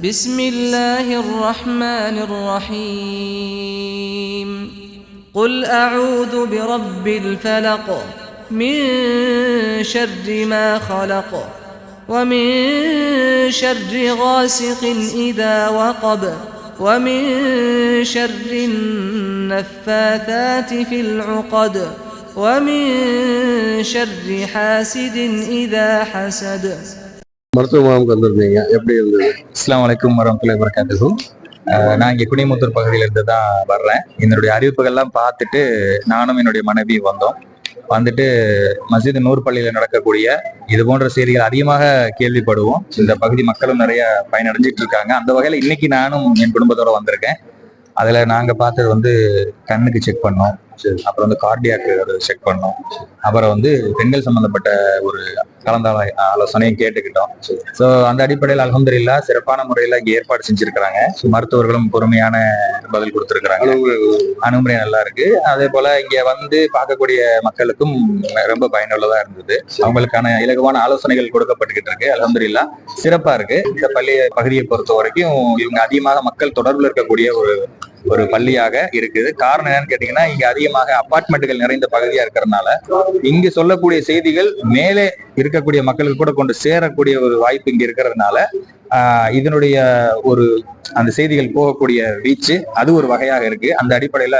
بسم الله الرحمن الرحيم قل أعوذ برب الفلق من شر ما خلق ومن شر غاسق إذا وقب ومن شر النفاثات في العقد ومن شر حاسد إذا حسد. மருத்துவ முகாமுக்கு வந்திருந்தீங்க, எப்படி இருந்தது? அஸ்ஸலாமு அலைக்கும் வரஹ்மத்துல்லாஹி வபரகாத்துஹு. நான் இங்கே குடிமுத்தூர் பகுதியிலிருந்து தான் வர்றேன். என்னுடைய அறிவிப்புகள்லாம் பார்த்துட்டு நானும் என்னுடைய மனைவியும் வந்துட்டு மஸ்ஜித் நூர் பள்ளியில் நடக்கக்கூடிய இது போன்ற செய்திகள் அதிகமாக கேள்விப்படுவோம். இந்த பகுதி மக்களும் நிறைய பயனடைஞ்சிட்டு இருக்காங்க. அந்த வகையில் இன்னைக்கு நானும் என் குடும்பத்தோட வந்திருக்கேன். அதுல நாங்க பார்த்தது கண்ணுக்கு செக் பண்ணோம், அப்புறம் கார்டியாக்கு செக் பண்ணோம், அப்புறம் பெண்கள் சம்பந்தப்பட்ட ஒரு கலந்த ஆலோசனையும் கேட்டுக்கிட்டோம். ஸோ அந்த அடிப்படையில் அல்ஹம்துலில்லாஹ் சிறப்பான முறையில் இங்கே ஏற்பாடு செஞ்சிருக்கிறாங்க. மருத்துவர்களும் பொறுமையான பதில் கொடுத்துருக்குறாங்க. அணுகுமுறை நல்லா இருக்கு. அதே போல இங்க பார்க்கக்கூடிய மக்களுக்கும் ரொம்ப பயனுள்ளதா இருந்தது. அவங்களுக்கான இலகுவான ஆலோசனைகள் கொடுக்கப்பட்டுக்கிட்டு இருக்கு. அல்ஹம்துலில்லாஹ் சிறப்பா இருக்கு. இந்த பகுதியை பொறுத்த வரைக்கும் இவங்க அதிகமாக மக்கள் தொடர்புல இருக்கக்கூடிய ஒரு பள்ளியாக இருக்குது. காரணம் என்னன்னு கேட்டீங்கன்னா, இங்க அதிகமாக அபார்ட்மெண்ட்டுகள் நிறைந்த பகுதியா இருக்கிறதுனால இங்கு சொல்லக்கூடிய செய்திகள் மேலே இருக்கக்கூடிய மக்களுக்கு கூட கொண்டு சேரக்கூடிய ஒரு வாய்ப்பு இங்க இருக்கிறதுனால இதனுடைய அந்த செய்திகள் போகக்கூடிய வீச்சு அது ஒரு வகையாக இருக்கு. அந்த அடிப்படையில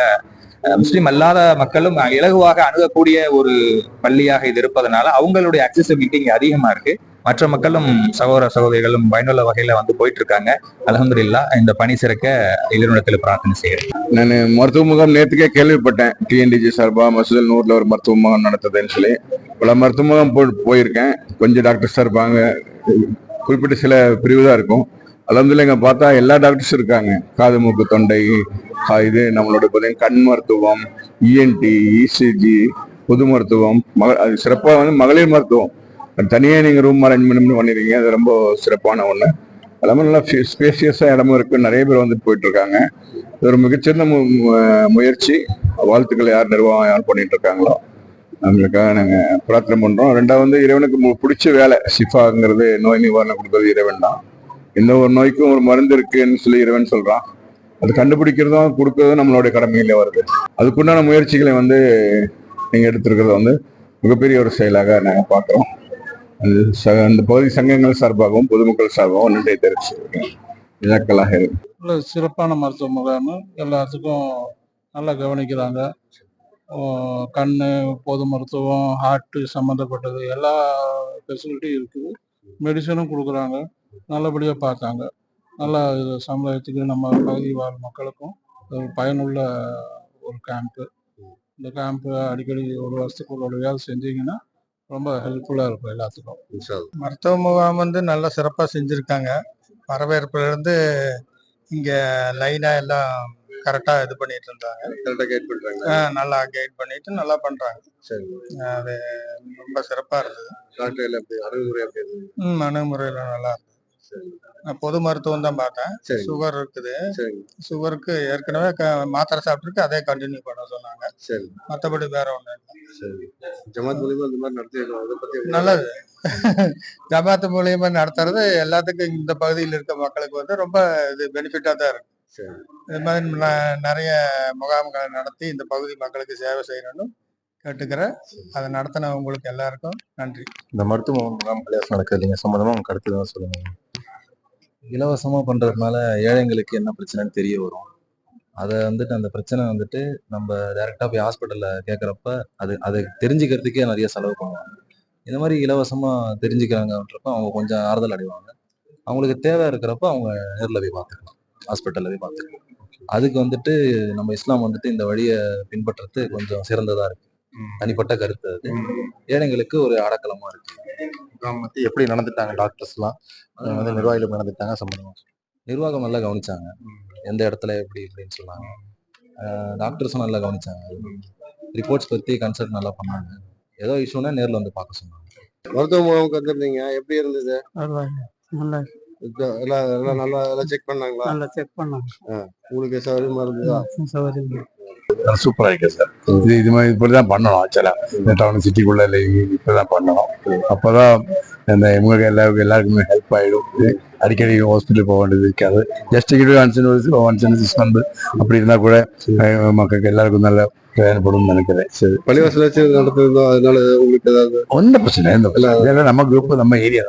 முஸ்லிம் அல்லாத மக்களும் இலகுவாக அணுகக்கூடிய ஒரு பள்ளியாக இது இருப்பதனால அவங்களுடைய அக்சசிபிலிட்டி இங்க அதிகமா இருக்கு. மற்ற மக்களும் சகோதர சகோதரிகளும் பயனுள்ள வகையில போயிட்டு இருக்காங்க. அல்ஹம்துலில்லாஹ் இந்த பணி சிறக்க இறைவனிடத்துல பிரார்த்தனை செய்கிறேன். நான் மருத்துவ முகாம் நேற்றுக்கே கேள்விப்பட்டேன். டிஎன்டிஜி சார்பா மஸ்ஜித் நூர்ல ஒரு மருத்துவ முகாம் நடத்துதுன்னு சொல்லி பல மருத்துவ முகாம் போயிருக்கேன். கொஞ்சம் டாக்டர்ஸ் இருப்பாங்க, குறிப்பிட்ட சில பிரிவு தான் இருக்கும். அல்ஹம்துலில்லாஹ் இங்க பார்த்தா எல்லா டாக்டர்ஸும் இருக்காங்க. காது மூக்கு தொண்டை இது நம்மளோட கண் மருத்துவம், இஎன்டி, இசிஜி, பொது மருத்துவம், அது சிறப்பாக மகளிர் மருத்துவம் தனியே நீங்க ரூம் அரேஞ்ச்மெண்ட் பண்ணிருக்கீங்க. அது ரொம்ப சிறப்பான ஒண்ணு. எல்லாமே நல்லா ஸ்பேசியஸா இடமும் இருக்கு. நிறைய பேர் போயிட்டு இருக்காங்க. இது ஒரு மிகச்சிறந்த முயற்சி. வாழ்த்துக்கள் யார் நிர்வாகம் யார் பண்ணிட்டு இருக்காங்களோ அவங்களுக்காக நாங்க பிரார்த்தனை பண்றோம். ரெண்டாவது இறைவனுக்கு பிடிச்ச வேலை ஷிஃபாங்கிறது, நோய் நிவாரணம் கொடுக்கறது இறைவன் தான். எந்த ஒரு நோய்க்கும் ஒரு மருந்து இருக்குன்னு சொல்லி இறைவன் சொல்றான். அது கண்டுபிடிக்கிறதும் கொடுக்கறதும் நம்மளுடைய கடமையில வருது. அதுக்குண்டான முயற்சிகளை நீங்க எடுத்திருக்கிறது மிகப்பெரிய ஒரு செயலாக நாங்க பாக்குறோம். அந்த பகுதி சங்கங்கள் சார்பாகவும் பொதுமக்கள் சார்பாகவும் நன்றியை தெரிவிச்சிருக்கேன். இலக்கலாக சிறப்பான மருத்துவ முகாம், எல்லாத்துக்கும் நல்லா கவனிக்கிறாங்க. கண், பொது மருத்துவம், ஹார்ட் சம்மந்தப்பட்டது எல்லா ஃபெசிலிட்டியும் இருக்குது. மெடிசனும் கொடுக்குறாங்க. நல்லபடியாக பார்த்தாங்க. நல்லா இது சமுதாயத்துக்கு நம்ம பகுதி வாழ் மக்களுக்கும் ஒரு பயனுள்ள ஒரு கேம்ப்பு. இந்த கேம்ப்பு அடிக்கடி ஒரு வருஷத்துக்கு ஒரு வேலை செஞ்சீங்கன்னா ரொம்ப ஹெல்ப்ஃபுல்லாக இருக்கும் எல்லாத்துக்கும். மருத்துவ முகாம் நல்லா சிறப்பாக செஞ்சுருக்காங்க. வரவேற்புலேருந்து இங்கே லைனாக எல்லாம் கரெக்டாக இது பண்ணிட்டு இருந்தாங்க. நல்லா கைட் பண்ணிட்டு நல்லா பண்ணுறாங்க. அது ரொம்ப சிறப்பாக இருந்தது. அணுகுமுறையில் நல்லா இருந்தது. நான் பொது மருத்துவம் தான் பார்த்தேன். சுகர் இருக்குது. சுகருக்கு ஏற்கனவே மாத்திரை சாப்பிட்டுருக்கு, அதே கண்டினியூ பண்ண சொன்னாங்க. மற்றபடி வேற ஒண்ணு நல்லது. ஜமாத் மூலியமா நடத்துறது எல்லாத்துக்கும் இந்த பகுதியில் இருக்க மக்களுக்கு ரொம்ப இது பெனிஃபிட்டா தான் இருக்கு. இது மாதிரி நிறைய முகாம்களை நடத்தி இந்த பகுதி மக்களுக்கு சேவை செய்யணும்னு கேட்டுக்கிறேன். அதை நடத்தின உங்களுக்கு எல்லாருக்கும் நன்றி. இந்த மருத்துவ முகாம் நடக்குது சம்பந்தமா உங்க கருத்து தான் சொல்லுங்க. இலவசமா பண்றதுனால ஏழைங்களுக்கு என்ன பிரச்சனைன்னு தெரிய வரும். அதை அந்த பிரச்சனை நம்ம டைரக்டா போய் ஹாஸ்பிட்டல்ல கேட்கறப்ப அதை தெரிஞ்சுக்கிறதுக்கே நிறைய செலவு பண்ணுவாங்க. இந்த மாதிரி இலவசமா தெரிஞ்சுக்கிறாங்கன்றப்ப அவங்க கொஞ்சம் ஆறுதல் அடைவாங்க. அவங்களுக்கு தேவை இருக்கிறப்ப அவங்க நேர்ல போய் பார்த்துக்கலாம், ஹாஸ்பிட்டல்ல போய் பார்த்துக்கலாம். அதுக்கு நம்ம இஸ்லாம் இந்த வழியை பின்பற்றுறது கொஞ்சம் சிறந்ததா இருக்கு. தனிப்பட்ட கருத்து. அது ஏழைங்களுக்கு ஒரு அடக்கலமா இருக்கு. எப்படி நடந்துட்டாங்க டாக்டர்ஸ் எல்லாம், நிர்வாகிகள் நடந்துட்டாங்க சம்பந்தமா? நிர்வாகம் நல்லா கவனிச்சாங்க. எந்த இடத்துல எப்படி இப்படின்னு சொன்னாங்க. டாக்டர்ஸும் நல்லா கவனிச்சாங்க. ரிப்போர்ட்ஸ் பத்தி கன்சல்ட் நல்லா பண்ணாங்க. ஏதோ இஷ்யூனா நேர்ல பார்க்க சொன்னாங்க. மருத்துவ முகாமுக்கு வந்திருந்தீங்க, எப்படி இருந்தது? நல்லா செக் பண்ணாங்களா? நல்லா செக் பண்ணாங்க. உங்களுக்கு சௌகரியமா இருந்ததா? சௌகரியம். சூப்பரா இருக்கு சார். இது மாதிரி இப்படிதான் பண்ணணும். ஆக்சுவலா இந்த டவுன் சிட்டிக்குள்ள இல்லை, இப்படிதான் பண்ணணும். அப்பதான் இந்த இவங்க எல்லாருக்குமே ஹெல்ப் ஆயிடும். அடிக்கடி ஹாஸ்பிட்டல் போக வேண்டியது இருக்காது. ஜஸ்ட் ஒன்ஸ் வந்து அப்படி இருந்தா கூட மக்களுக்கு எல்லாருக்கும் நல்ல பயன்படும் நினைக்கிறேன். சரி, பள்ளிவாசல் வச்சு நடத்திருந்தோம், அதனால உங்களுக்கு ஏதாவது ஒன்றும் பிரச்சனை இல்லை. நம்ம குரூப் நம்ம ஏரியா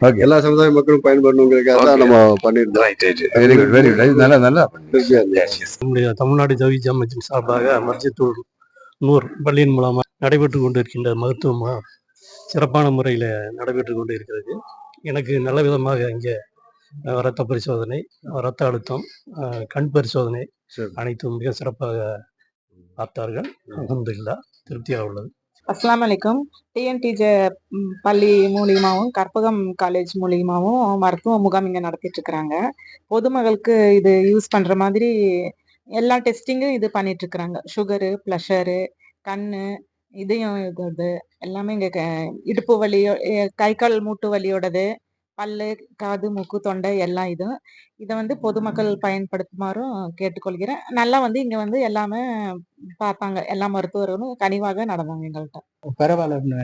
ஓகே, எல்லா சமுதாய மக்களும் பயன்படணுங்கிறதுக்காக தான் நம்ம பண்ணியிருந்தோம். Very good very good. நல்லா நல்லா நம்முடைய தமிழ்நாடு தௌஹீத் ஜமாத்தின் சார்பாக மஸ்ஜிதுல் நூர் பள்ளியின் மூலமாக நடைபெற்று கொண்டு இருக்கின்ற மருத்துவமாக சிறப்பான முறையில் நடைபெற்று கொண்டு இருக்கிறது. எனக்கு நல்ல விதமாக இங்கே இரத்த பரிசோதனை, இரத்த அழுத்தம், கண் பரிசோதனை அனைத்தும் மிக சிறப்பாக பார்த்தார்கள். அல்ஹம்துலில்லாஹ், திருப்தியாக உள்ளது. அஸ்ஸலாமு அலைக்கும். டிஎன்டிஜே பள்ளி மூலியமாகவும் கற்பகம் காலேஜ் மூலியமாகவும் மருத்துவ முகாம் இங்கே நடத்திட்டு இருக்கிறாங்க. பொதுமக்களுக்கு இது யூஸ் பண்ணுற மாதிரி எல்லா டெஸ்டிங்கும் இது பண்ணிட்டு இருக்கிறாங்க. சுகரு, ப்ளஷரு, கண்ணு, இதயம் இது எல்லாமே இங்கே இடுப்பு வலி, கை கால் மூட்டு வலியோடது, பல்லு, காது, மூக்கு, தொண்டை எல்லாம் இதுவும் இதை வந்து பொதுமக்கள் பயன்படுத்துமாறும் கேட்டுக்கொள்கிறேன். நல்லா வந்து இங்கே வந்து எல்லாமே பார்த்தாங்க. எல்லா மருத்துவர்களும் கனிவாக நடந்தாங்க எங்கள்கிட்ட. பரவாயில்ல.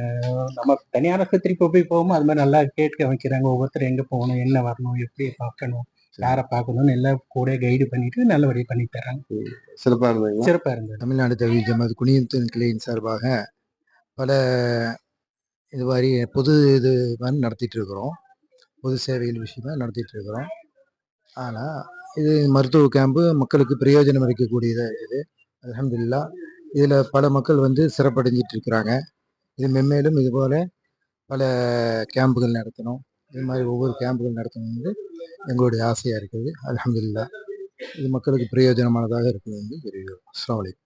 நம்ம தனியார் ஆஸ்பத்திரிக்கு போகும்போது அது மாதிரி நல்லா கேட்க வைக்கிறாங்க. ஒவ்வொருத்தர் எங்கே போகணும், என்ன வரணும், எப்படி பார்க்கணும், யாரை பார்க்கணும்னு எல்லாம் கூட கைடு பண்ணிட்டு நல்லபடியாக பண்ணி தர்றாங்க. சிறப்பா இருந்தது. சிறப்பாக இருந்தது. தமிழ்நாடு தௌஹீத் ஜமாத் குனியத்துன் கிளையின் சார்பாக பல இது மாதிரி பொது இது மாதிரி நடத்திட்டு இருக்கிறோம். பொது சேவைகள் விஷயமா நடத்திட்டு இருக்கிறோம். ஆனால் இது மருத்துவ கேம்பு மக்களுக்கு பிரயோஜனம் அளிக்கக்கூடியதாக இருக்குது. அல்ஹம்துலில்லாஹ், இதில் பல மக்கள் வந்து சிறப்படைஞ்சிட்டு இருக்கிறாங்க. இது மென்மேலும் இதுபோல் பல கேம்புகள் நடத்தணும். இது மாதிரி ஒவ்வொரு கேம்புகள் நடத்தணும் வந்து எங்களுடைய ஆசையாக இருக்குது. அல்ஹம்துலில்லாஹ், இது மக்களுக்கு பிரயோஜனமானதாக இருக்குது. அஸ்ஸலாமு அலைக்கும்.